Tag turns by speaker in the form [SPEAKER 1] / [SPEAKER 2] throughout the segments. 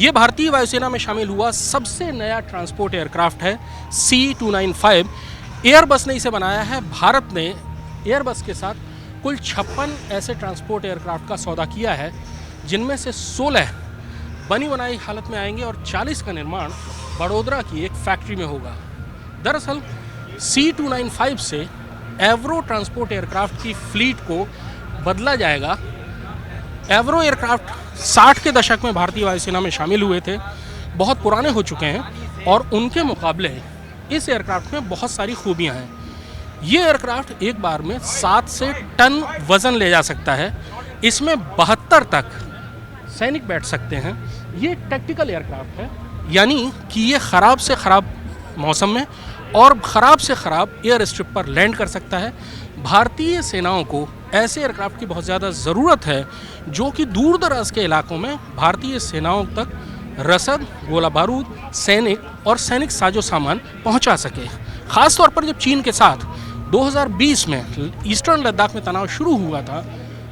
[SPEAKER 1] ये भारतीय वायुसेना में शामिल हुआ सबसे नया ट्रांसपोर्ट एयरक्राफ्ट है C295। एयरबस ने इसे बनाया है। भारत ने एयरबस के साथ कुल 56 ऐसे ट्रांसपोर्ट एयरक्राफ्ट का सौदा किया है, जिनमें से 16 बनी बनाई हालत में आएंगे और 40 का निर्माण बड़ोदरा की एक फैक्ट्री में होगा। दरअसल C295 से एवरो ट्रांसपोर्ट एयरक्राफ्ट की फ्लीट को बदला जाएगा। एवरो एयरक्राफ्ट 60 के दशक में भारतीय वायुसेना में शामिल हुए थे, बहुत पुराने हो चुके हैं और उनके मुकाबले इस एयरक्राफ्ट में बहुत सारी खूबियां हैं। ये एयरक्राफ्ट एक बार में 7 से टन वज़न ले जा सकता है। इसमें 72 तक सैनिक बैठ सकते हैं। ये टैक्टिकल एयरक्राफ्ट है, यानी कि ये ख़राब से ख़राब मौसम में और ख़राब से ख़राब एयर स्ट्रिप पर लैंड कर सकता है। भारतीय सेनाओं को ऐसे एयरक्राफ्ट की बहुत ज़्यादा ज़रूरत है जो कि दूर दराज के इलाकों में भारतीय सेनाओं तक रसद, गोला बारूद, सैनिक और सैनिक साजो सामान पहुंचा सके। ख़ास तौर पर जब चीन के साथ 2020 में ईस्टर्न लद्दाख में तनाव शुरू हुआ था,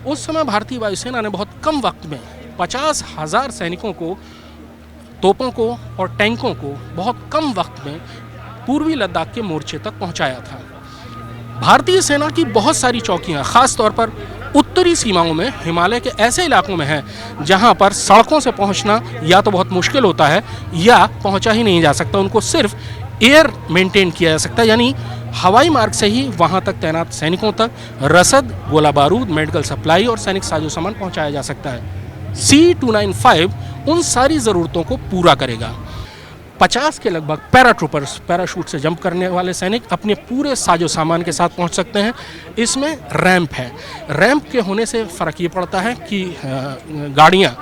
[SPEAKER 1] उस समय भारतीय वायुसेना ने बहुत कम वक्त में 50,000 सैनिकों को, तोपों को और टैंकों को बहुत कम वक्त में पूर्वी लद्दाख के मोर्चे तक पहुंचाया था। भारतीय सेना की बहुत सारी चौकियां ख़ास तौर पर उत्तरी सीमाओं में हिमालय के ऐसे इलाकों में हैं जहां पर सड़कों से पहुंचना या तो बहुत मुश्किल होता है या पहुंचा ही नहीं जा सकता। उनको सिर्फ एयर मेंटेन किया जा सकता है, यानी हवाई मार्ग से ही वहां तक तैनात सैनिकों तक रसद, गोला बारूद, मेडिकल सप्लाई और सैनिक साजो सामान पहुंचाया जा सकता है। C295 उन सारी ज़रूरतों को पूरा करेगा। 50 के लगभग पैराट्रूपर्स, पैराशूट से जंप करने वाले सैनिक अपने पूरे साजो सामान के साथ पहुंच सकते हैं। इसमें रैंप है। रैंप के होने से फ़र्क ये पड़ता है कि गाड़ियाँ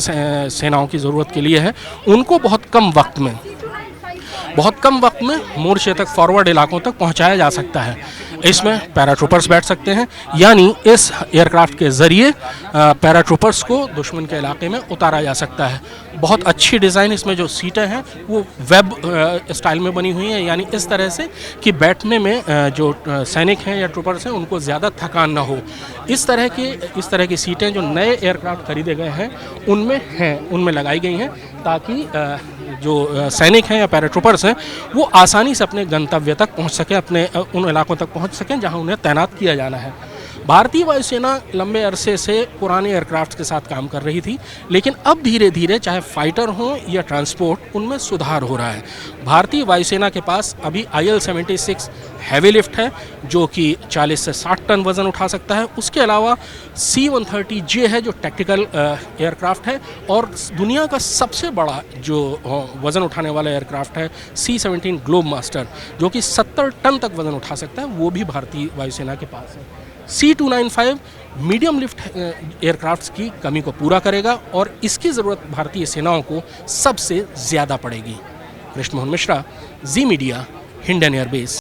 [SPEAKER 1] सेनाओं की ज़रूरत के लिए है, उनको बहुत कम वक्त में मोर्चे तक, फॉरवर्ड इलाकों तक पहुंचाया जा सकता है। इसमें पैराट्रूपर्स बैठ सकते हैं, यानी इस एयरक्राफ्ट के ज़रिए पैराट्रूपर्स को दुश्मन के इलाके में उतारा जा सकता है। बहुत अच्छी डिज़ाइन, इसमें जो सीटें हैं वो वेब स्टाइल में बनी हुई हैं, यानी इस तरह से कि बैठने में जो सैनिक हैं या ट्रूपर्स हैं उनको ज़्यादा थकान ना हो। इस तरह की सीटें जो नए एयरक्राफ्ट खरीदे गए हैं उनमें लगाई गई हैं, ताकि जो सैनिक हैं या पैराट्रूपर्स हैं वो आसानी से अपने गंतव्य तक पहुंच सकें, अपने उन इलाकों तक पहुंच सकें जहां उन्हें तैनात किया जाना है। भारतीय वायुसेना लंबे अरसे से पुराने एयरक्राफ्ट के साथ काम कर रही थी, लेकिन अब धीरे धीरे चाहे फाइटर हो या ट्रांसपोर्ट, उनमें सुधार हो रहा है। भारतीय वायुसेना के पास अभी IL-76 हैवी लिफ्ट है जो कि 40 से 60 टन वज़न उठा सकता है। उसके अलावा C-130J है जो टैक्टिकल एयरक्राफ्ट है, और दुनिया का सबसे बड़ा जो वज़न उठाने वाला एयरक्राफ्ट है C-17 ग्लोब मास्टर, जो कि 70 टन तक वज़न उठा सकता है, वो भी भारतीय वायुसेना के पास है। C295 मीडियम लिफ्ट एयरक्राफ्ट्स की कमी को पूरा करेगा और इसकी ज़रूरत भारतीय सेनाओं को सबसे ज़्यादा पड़ेगी। कृष्ण मोहन मिश्रा, जी मीडिया, हिंडन एयरबेस।